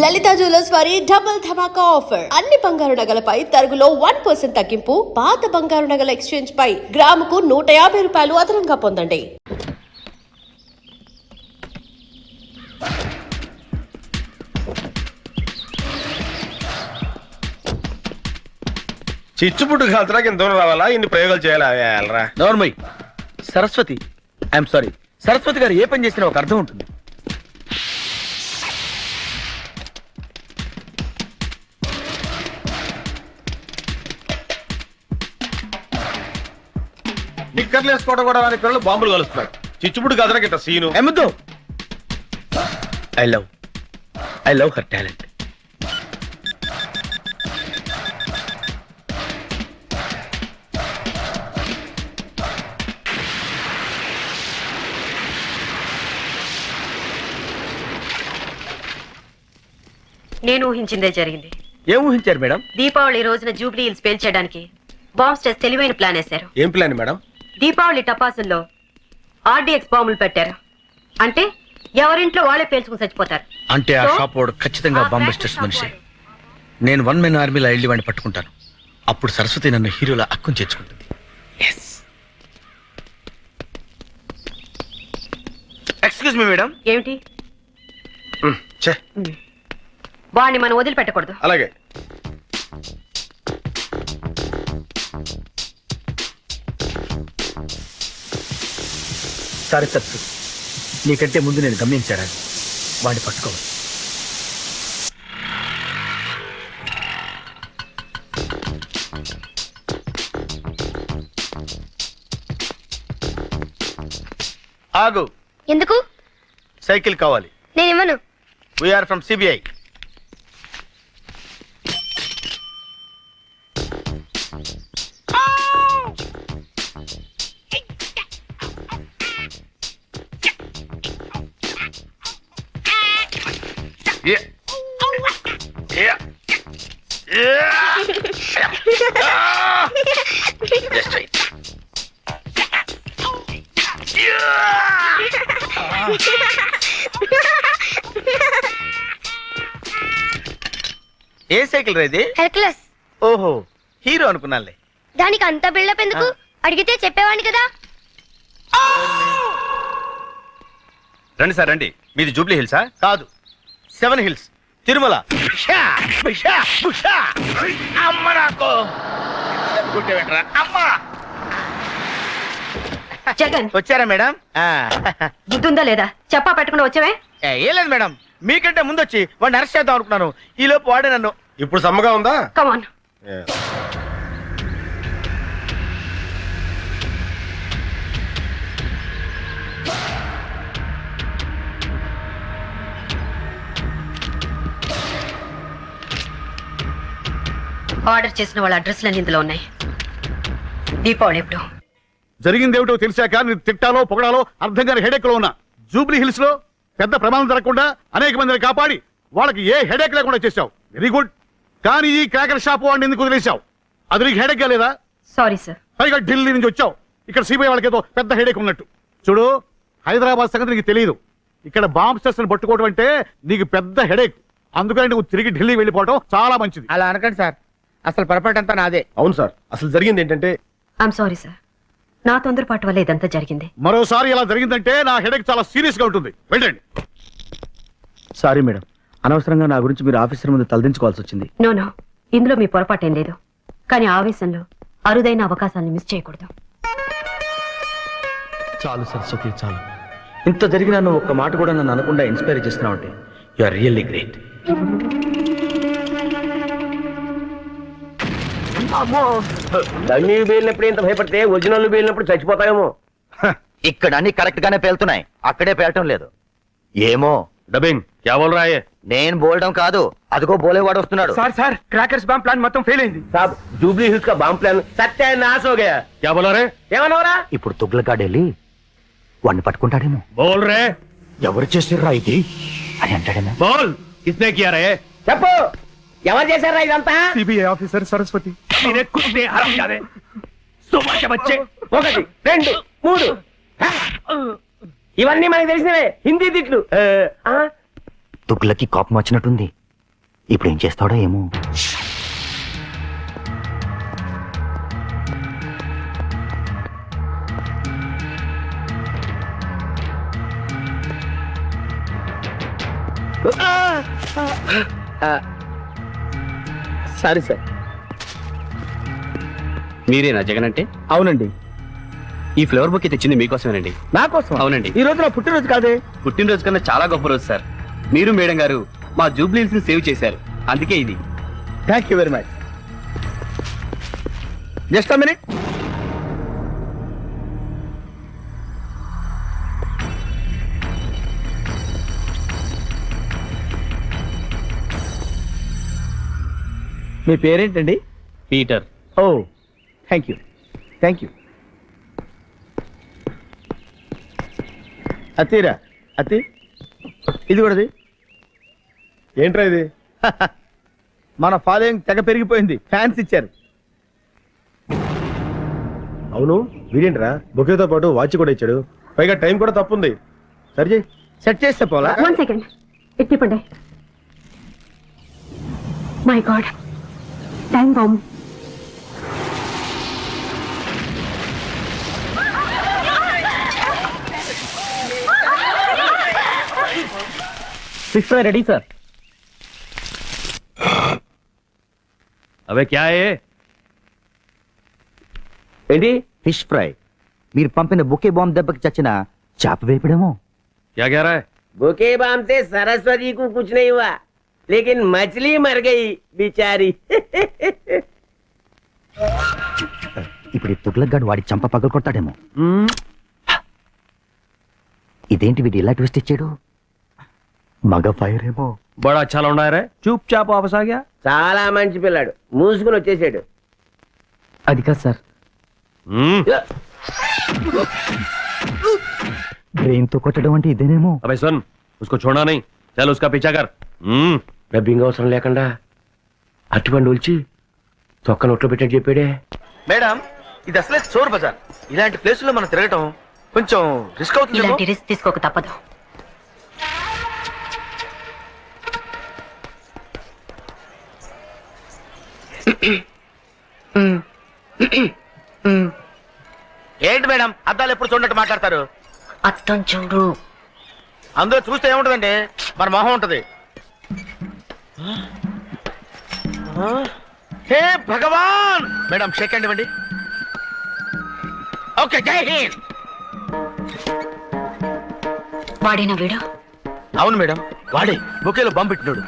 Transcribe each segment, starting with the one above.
లలిత jewellers వారి double ధమాకా offer. అన్ని బంగారు నగలపై తరుగులో 1% తగ్గింపు. పాత బంగారు నగల ఎక్స్చేంజ్ పై గ్రాముకు 150 రూపాయలు అదనంగా పొందండి. చిచ్చుపుట్టు కాల్చడానికి ఇంత దూరం రావాలా? ఇన్ని ప్రయోగాలు చేయాలా? నోర్మయ్ సరస్వతి, ఐఎమ్ సారీ, సరస్వతి గారు ఏ పని చేసినా ఒక అర్థం ఉంటుంది. నిక్కర్లు వేసుకోవడం కూడా వారి పిల్లలు బాంబులు కలుస్తున్నారు. చిచ్చుపుట్టు కాల్చడానికి ఇంత సీను ఎమ్మద్దు. I love her talent. నేను ఊహించిందే జరిగింది. ఏం ఊహించారు మేడం? దీపావళి రోజున జూబ్లీ హిల్స్ పేల్చేయడానికి బాంబ్ స్టేస్ తెలివైన ప్లాన్ వేశారు. ఏం ప్లాన్ మేడం? దీపావళి టపాసుల్లో ఆర్డీఎక్స్ బాంబులు పెట్టారు. అంటే ఎవరింట్లో వాళ్ళే పేల్చుకుని చచ్చిపోతారు. అంటే ఆ షాప్ వాడు ఖచ్చితంగా బాంబ్ బస్టర్స్ మనిషి. నేను 1 మెన్ ఆర్మీలో వెళ్ళి వాడిని పట్టుకుంటాను. అప్పుడు సరస్వతి నన్ను హీరోలా అక్కుని చేర్చుకుంటుంది. Excuse me madam. ఏమిటి? వాడిని మనం వదిలిపెట్టకూడదు. అలాగే. సారీ సత్సు, నీకంటే ముందు నేను గమనించాను. వాడిని పట్టుకోవాలి. ఆగు. ఎందుకు? సైకిల్ కావాలి. నేను ఇవ్వను. We're from CBI. ఏ సైకిల్ రేది? హెర్క్యులస్. ఓహో, హీరో అనుకున్నాలే. దానికి అంత బిల్డప్ ఎందుకు? అడిగితే చెప్పేవాడిని కదా. రండి సార్ రండి. మీది జూబ్లీ హిల్సా? కాదు, 7 హిల్స్, తిరుమల. జగన్ వచ్చారా మేడం? బుద్ధుందా లేదా? చెప్పా పెట్టకుండా వచ్చావే? ఏం లేదు మేడం, మీకంటే ముందు వచ్చి వాడిని అరెస్ట్ చేద్దాం అనుకున్నాను. ఈ లోపు వాడే నన్ను. ఇప్పుడు సమ్మగా ఉందా? కమాన్. ఆర్డర్ చేసిన వాళ్ళ అడ్రస్లన్నీ ఇందులో ఉన్నాయి. దీపావళి ఎప్పుడు? జరిగిందేమిటో తెలిసాక నేను తిట్టాలో పొగడాలో అర్థం కాని హెడేక్ లో ఉన్నా. జూబ్లీ హిల్స్ లో పెద్ద ప్రమాదం జరగకుండా అనేక మందిని కాపాడి వాళ్ళకి ఏ హెడేక్ లేకుండా చేశావు. Very good. కానీ ఈ క్రాకర్ షాప్ వాడిని ఎందుకు వదిలేశావు? అది నీకు హెడేక్ గా లేదా? Sorry sir. పైగా ఢిల్లీ నుంచి వచ్చావు. ఇక్కడ సిబిఐ వాళ్ళకి ఏదో పెద్ద హెడేక్ ఉన్నట్టు. చూడు, హైదరాబాద్ సంగతి నీకు తెలియదు. ఇక్కడ బాంబ్ స్టేషన్ పట్టుకోవడం అంటే నీకు పెద్ద హెడేక్. అందుకని నువ్వు తిరిగి ఢిల్లీ వెళ్ళిపోవడం చాలా మంచిది. అలా అనకండి సార్, అసలు పొరపాటు అంతా నాదే. అవును సార్, అసలు జరిగింది ఏంటంటే ఐఎమ్ సారీ సార్. నా తొందరపాటు వల్ల ఇదంతా జరిగింది. మరోసారి ఇలా జరిగిందంటే నా హెడేక్ చాలా సీరియస్ గా ఉంటుంది. వెళ్ళండి. సారీ మేడం, అనవసరంగా నా గురించి మీరు ఆఫీసర్ ముందు తలదించుకోవాల్సి వచ్చింది. నో, ఇందులో మీ పొరపాటేం లేదు. కానీ ఆవేశంలో అరుదైన అవకాశాన్ని మిస్ చేయకూడదు. చాలు సరస్వతి, చాలు. ఇంత జరిగినా నువ్వు ఒక్క మాట కూడా నన్ను అనకుండా ఇన్స్పైర్ చేస్తున్నావు అంటే you are really great. Dummy పేలినప్పుడు ఇంత భయపడితే ఒరిజినల్ పేలినప్పుడు చచ్చిపోతాయేమో. ఇక్కడ అన్ని కరెక్ట్ గానే పేలుతున్నాయి, అక్కడే పేలటం లేదు. ఏమో డబ్బింగ్ క్యా బోల్ రహా హై? నేను బోల్డం కాదు, అదిగో బోలేవాడు వస్తున్నాడు. సార్ క్రాకర్స్ బాంబ్ ప్లాన్ మొత్తం ఫెయిల్ అయింది. సాబ్ జూబ్లీ హిల్స్ కా బాంబ్ ప్లాన్ సత్యానాశ్ హో గయా. క్యా బోలా రే? ఏమన్నావురా? ఇప్పుడు తుగ్లకాడు వెళ్ళి వాడిని పట్టుకుంటాడేమో. బోల్ రే. ఎవరు చేసిర్రా ఇది అని అంటాడేమో. బోల్ కిస్నే కియా రే? చెప్పు, ఎవరు చేశారా ఇదంతా? CBI officer Saraswati. ఒకటి, రెండు, మూడు. ఇవన్నీ మనకు తెలిసినవే హిందీ తిట్లు. తుగ్లకి కోపం వచ్చినట్టుంది. ఇప్పుడు ఏం చేస్తాడో ఏమో. Sorry sir. మీరేనా జగన్ అంటే? అవునండి. ఈ ఫ్లవర్ బుక్ తెచ్చింది మీకోసమేనండి. నా కోసం? అవునండి. ఈ రోజు నా పుట్టినరోజు కాదే. పుట్టినరోజు కన్నా చాలా గొప్ప రోజు సార్. మీరు మేడం గారు మా జూబ్లీస్ ని సేవ్ చేశారు, అందుకే ఇది. Thank you very much. Just a minute. మీ పేరేంటండి? పీటర్. ఓ థ్యాంక్ యూ థ్యాంక్ యూ. అత్తిరా అత్తి, ఇది కూడాది. ఏంట్రా ఇది? మన ఫాలోయింగ్ తెగ పెరిగిపోయింది, ఫ్యాన్స్ ఇచ్చారు. అవును, వీడేంట్రా బొకేతో పాటు వాచ్ కూడా ఇచ్చాడు, పైగా టైం కూడా తప్పుంది. సరిచేయి. సెట్ చేస్తే పోలా. 1 సెకండ్, ఎత్తిపండి. My god, time bomb. Fix ready sir. అవే క్యా హై? ఏంటి? Fish fry. మీరు పంపిన బుకే బాంబ్ దెబ్బకి చచ్చిన చేప వేపడేమో. क्या कह रहा है? बुके बाम से सरस्वती को कुछ नहीं हुआ, लेकिन मछली मर गई बेचारी. ఇప్పుడు ఈ తుగ్లక్గాడు వాడి చంప పగలు కొడతాడేమో. ఇదేంటి వీడు ఇలా ట్విస్ట్ ఇచ్చాడు? మగ ఫైర్ ఏమో. बड़ा अच्छा लौंडा है रे, चुपचाप वापस आ गया. చాలా మంచి పిల్లాడు, మూసుకుని వచ్చేసాడు. అది కాదు సార్. బ్రెయిన్ తో కొట్టడం అంటే ఇదేనేమో. अबे सुन, उसको छोड़ना नहीं, चल उसका पीछा कर. డబ్బింగ్ అవసరం లేకుండా అట్టుబండి ఒలిచి తొక్క నోట్లో పెట్టినట్టు చెప్పాడే. మేడం, ఇది అసలే చోర్ బజార్. ఇలాంటి ప్లేసుల్లో మనం తిరగటం కొంచెం రిస్క్ అవుతుంది. ఇలాంటి రిస్క్ తీసుకోక తప్పదు. ఏంటి మేడం, అద్దాలు ఎప్పుడు చూడట్టు మాట్లాడతారు? అర్థం చూడు. అందులో చూస్తే ఏముంటదండి, మన మొహం ఉంటది. హే భగవాన్. మేడం షేక్ హ్యాండ్ ఇవ్వండి. ఓకే, జై హింద్. వాడేనా వీడు? అవును మేడం, వాడే బొకేలో బాంబు పెట్టినాడు.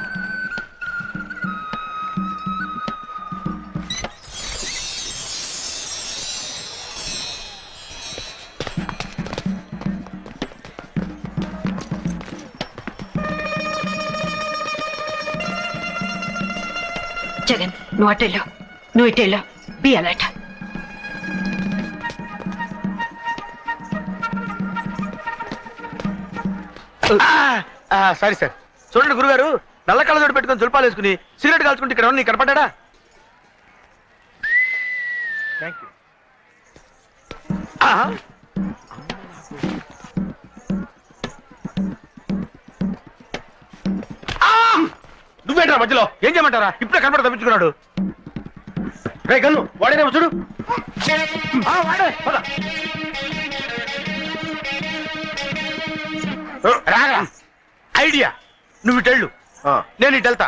జగన్, నువ్వు అటెళ్ళు, నువ్వు ఇటెళ్ళు. Be alert. Sorry sir. చూడండి గురుగారు, నల్ల కళ్ళజోడు పెట్టుకుని జుల్పాలు వేసుకుని సిగరెట్ కాల్చుకుంటే ఇక్కడ నీకు కనపడ్డా? Thank you. నువ్వేంట్రా మధ్యలో? ఏం చేయమంటారా? ఇప్పుడే కనపడ తప్పించుకున్నాడు. రే గన్ను, వాడేనేమో చూడు. వాడే పద. రాగా ఐడియా, నువ్వు ఇటెళ్ళు, నేను ఇటు వెళ్తా,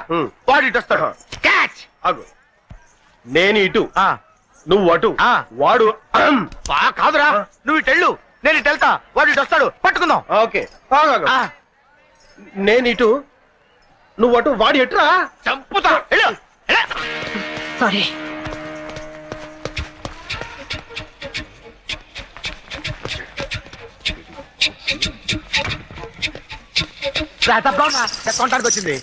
వాడు ఇటు వస్తాడు. క్యాచ్. నేను ఇటు, నువ్వు అటు, వాడు కాదురా, నువ్వు ఇటెళ్ళు, నేను ఇటు వెళ్తా, వాడు ఇటు వస్తాడు. పట్టుకుందాం. ఓకే. నేను ఇటు, నువ్వు అటు, వాడు ఎటురా? చంపుతా. వెళ్ళు. సారీ. కొంటానికి వచ్చింది.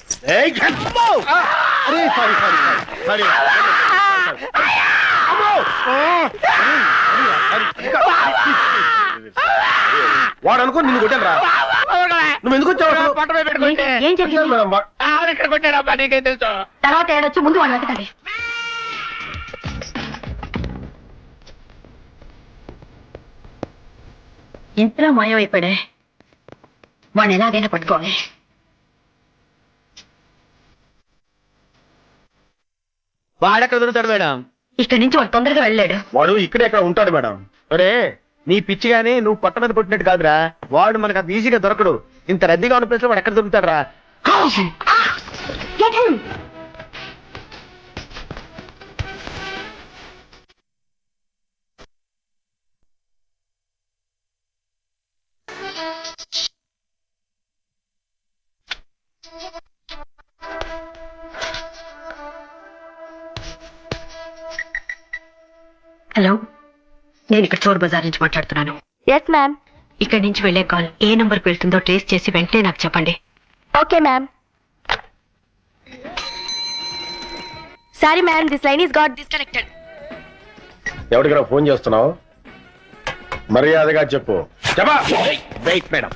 వాడు అనుకో నిన్ను కొట్టాను రా. నువ్వు ఎందుకు వచ్చావు? ఏం జరిగింది? తర్వాత ఏడొచ్చు, ముందు వాడు వెతకండి. ఎంతలో మాయమైపోయాడే. వాడిని ఎలాగైనా పట్టుకోవాలి. వాడెక్కడ దొరుకుతాడు మేడం? ఇక్కడి నుంచి వాడు తొందరగా వెళ్ళాడు. వాడు ఇక్కడే ఎక్కడ ఉంటాడు మేడం. ఒరే నీ పిచ్చి గానీ నువ్వు పట్ట మీద కొట్టినట్టు కాదురా. వాడు మనకు అంత ఈజీగా దొరకడు. ఇంత రద్దీగా ఉన్న ప్లేస్ లో వాడు ఎక్కడ దొరుకుతాడు రా? Get him! హలో, నేను ఇక్కడ చోర్ బజార్ నుంచి మాట్లాడుతున్నాను. Yes ma'am. ఇక్కడి నుంచి వెళ్లే కాల్ ఏ నంబర్ కి వెళ్తుందో ట్రేస్ చేసి వెంటనే నాకు చెప్పండి. Okay ma'am. Sorry ma'am, this line is got disconnected. ఎవరికైనా ఫోన్ చేస్తున్నావు? మర్యాదగా చెప్పు. చెప్పా. Wait madam.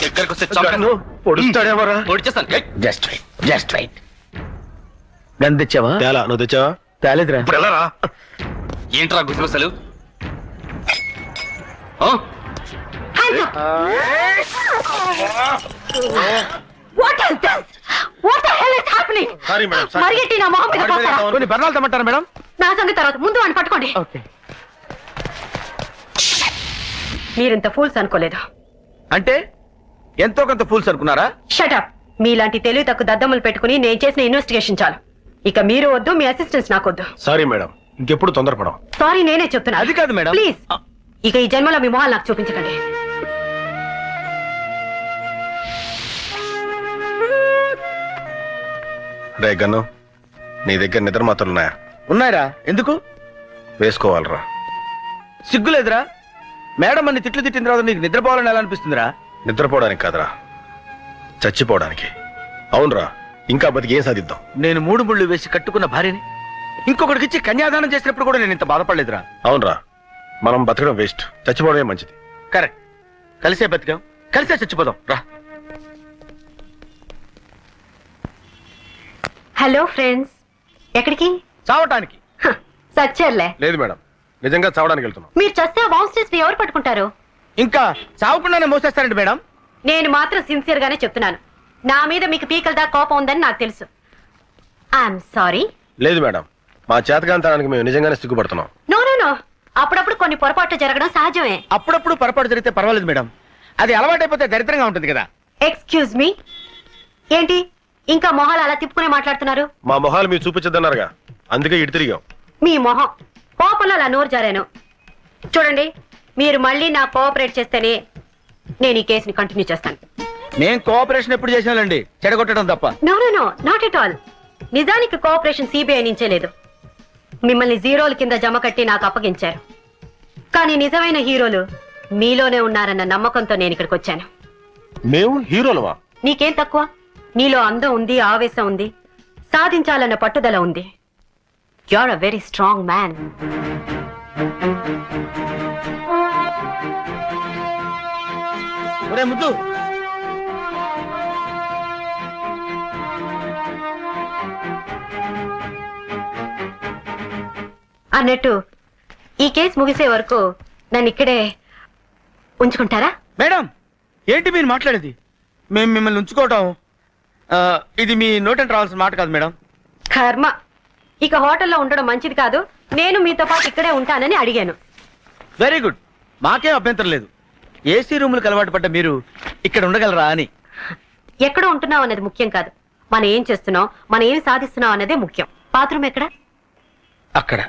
దగ్గరకు వస్తే పొడుస్తాడేమోరా. Just wait. గన్ తెచ్చావా? తేలా, నువ్వు తెచ్చావా? తేలేదురా. ఇప్పుడు వెళ్ళరా? ఏంట్రా గుసగుసలు? What is this? What the hell is happening? Sorry madam. మరిగెట్టి నా మొహం మీద కొడతారా? కొన్ని బర్ణాలు తెమ్మంటారా మేడం? నా సంగతి తర్వాత, ముందు వాడిని పట్టుకోండి. ఓకే. మీరింత ఫూల్స్ అనుకోలేదు. అంటే ఎంతో కొంత ఫూల్స్ అనుకున్నారా? షటప్. మీలాంటి తెలివి తక్కువ దద్దమ్మలు పెట్టుకుని నేను చేసిన ఇన్వెస్టిగేషన్ చాలు. ఇక మీరు వద్దు, మీ అసిస్టెంట్స్ నాకొద్దు. సారీ మేడం, ఇంకెప్పుడు తొందరపడం. సారీ నేనే చెప్తున్నా. అది కాదు మేడం. ప్లీజ్, ఇక ఈ జన్మలో మీ మొహాలు నాకు చూపించకండి. రే గన్ను, నీ దగ్గర నిద్ర మాత్రలున్నాయా? ఉన్నాయరా. ఎందుకు? వేసుకోవాలరా. సిగ్గులేదురా? మేడం అన్ని తిట్లు తిట్టిన తర్వాత నీకు నిద్రపోవాలని ఎలా అనిపిస్తుందిరా? నిద్రపోవడానికి కాదురా, చచ్చిపోవడానికి. అవునరా, ఇంకా బతికి ఏం సాధిద్దాం? నేను 3 ముళ్ళు వేసి కట్టుకున్న భార్యని ఇంకొకటికి ఇచ్చి కన్యాదానం చేసినప్పుడు కూడా నేను ఇంత బాధపడలేదురా. అవునరా, మనం బతకడం వేస్ట్, చచ్చిపోవడమే మంచిది. కరెక్ట్. కలిసే బతికాం, కలిసే చచ్చిపోదాం రా. హలో ఫ్రెండ్స్, ఎక్కడికి? చావటానికి. సచ్చేర్లే. లేదు మేడం, నిజంగా చావడానికి వెళ్తున్నాం. మీరు చస్తే బాన్స్టర్స్ ని ఎవరు పట్టుకుంటారు? ఇంకా చావకుండానే మోసేస్తారండి మేడం. నేను మాత్రం సిన్సియర్ గానే చెప్తున్నాను. నా మీద మీకు పీకల దాకా కోపం ఉందని నాకు తెలుసు. I'm sorry. లేదు మేడం, మా చేతకాంతానికి మేము నిజంగానే సిగ్గుపడుతున్నాం. నో నో నో, అప్పుడప్పుడు కొన్ని పొరపాట్లు జరగడం సహజమే. అప్పుడప్పుడు పొరపాటు జరిగితే పర్వాలేదు మేడం, అది అలవాటైపోతే దరిద్రంగా ఉంటుంది కదా. ఎక్స్క్యూజ్ మీ, ఏంటి ఇంకా మొహాలు అలా తిప్పుకునే మాట్లాడుతున్నారు? మా మొహాలు మీరు చూపించద్దన్నారుగా, అందుకే ఇటు తిరిగాం. మీ మొహం కోపంలో అలా నోరు జారాను. చూడండి, మీరు మళ్ళీ నా కోఆపరేట్ చేస్తేనే నేను ఈ కేసుని కంటిన్యూ చేస్తాను. నేను కోఆపరేషన్ ఎప్పుడు చేసానండి, చెడగొట్టడం తప్ప. No no no, not at all. నిజానికి కోఆపరేషన్ సిబిఐ నుంచే లేదు. మిమ్మల్ని జీరోల కింద జమ కట్టి నాకు అప్పగించారు. కానీ నిజమైన హీరోలు మీలోనే ఉన్నారన్న నమ్మకంతో నేను ఇక్కడికి వచ్చాను. మేము హీరోలమా? నీకేం తక్కువ? నీలో అందం ఉంది, ఆవేశం ఉంది, సాధించాలన్న పట్టుదల ఉంది. You are a very strong man. ఒరే ముద్దు, అన్నట్టు ఈ కేసు ముగిసే వరకు నన్ను ఇక్కడే ఉంచుకుంటారా? మేడం ఏంటి మీరు మాట్లాడేది? మేము మిమ్మల్ని ఉంచుకోవటం ఇది మీ నోటంటే రావాల్సిన మాట కాదు మేడం. కర్మ. ఇక హోటల్లో ఉండడం మంచిది కాదు. నేను మీతో పాటు ఇక్కడే ఉంటానని అడిగాను. వెరీ గుడ్, మాకేం అభ్యంతరం లేదు. ఏసీ రూములకు అలవాటు పడ్డ మీరు ఇక్కడ ఉండగలరా అని. ఎక్కడ ఉంటున్నావు అన్నది ముఖ్యం కాదు, మనం ఏం చేస్తున్నాం, మనం ఏం సాధిస్తున్నాం అన్నదే ముఖ్యం. బాత్రూమ్ ఎక్కడ? అక్కడ.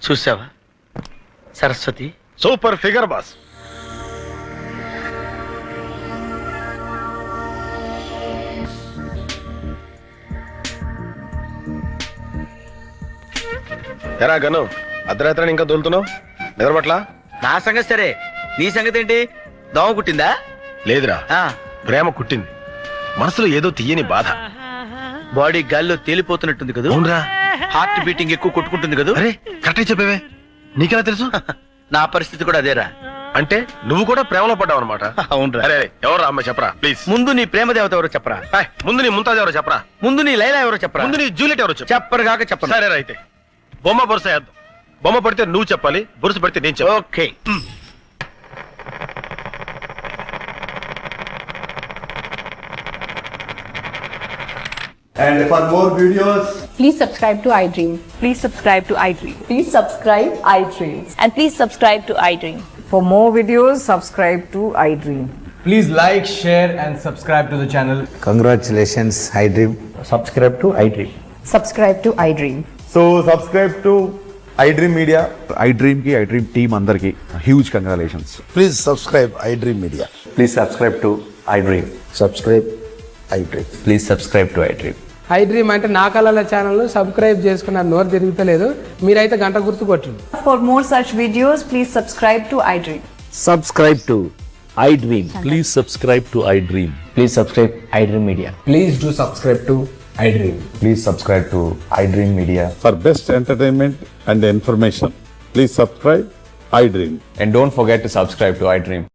చూసావా సరస్వతి? Super figure boss. ఎరా గను, అర్ధరాత్రి ఇంకా దొలుతున్నావు? నిద్రపట్ల? నా సంగతి సరే, నీ సంగతి ఏంటి? దోమ కుట్టిందా? లేదురా, ప్రేమ కుట్టింది. మనసులో ఏదో తీయని బాధ. బాడీ గాల్లో తేలిపోతున్నట్టుంది కదా. అవునరా, హార్ట్ బీటింగ్ ఎక్కువ కొట్టుకుంటుంది కదా. అరే కరెక్ట్ చెప్పేవే, నీకెలా తెలుసు? నా పరిస్థితి కూడా అదేరా. అంటే నువ్వు కూడా ప్రేమలో పడ్డావు అనమాట. అవునరా. అరే ఎవరు అమ్మాయి చెప్పరా ప్లీజ్. ముందు నీ ప్రేమ దేవత ఎవరో చెప్పరా. ముందు నీ ముంతాజ్ ఎవరో చెప్పరా. ముందు నీ లైలా ఎవరో చెప్పరా. ముందు నీ జూలియట్ ఎవరో చెప్పరు కాక చెప్పరు. సరే అయితే బొమ్మ బొరుస వేద్దాం. బొమ్మ పడితే నువ్వు చెప్పాలి, బొరుసు పడితే నేను చెప్పాలి. Okay. And for more videos, Please subscribe to iDream. Please subscribe to iDream. Please subscribe iDream. And please subscribe to iDream. For more videos, subscribe to iDream. please like, share, and subscribe to the channel. Congratulations, iDream. Subscribe to iDream. Subscribe to iDream. So subscribe to iDream Media. iDream కి iDream team అందరికి huge congratulations. Please subscribe iDream Media. Please subscribe to iDream. Subscribe iDream. Please subscribe to iDream. iDream అంటే నా కళల channel subscribe చేసుకున్న నోరు తిరుగుతలేదు, మీరైతే గంట గుర్తు కొట్టండి. For more such videos, please subscribe to iDream. Subscribe to iDream. Please subscribe to iDream. Please subscribe iDream Media. Please do subscribe to iDream. Please subscribe to iDream Media. For best entertainment and information please subscribe iDream. And don't forget to subscribe to iDream.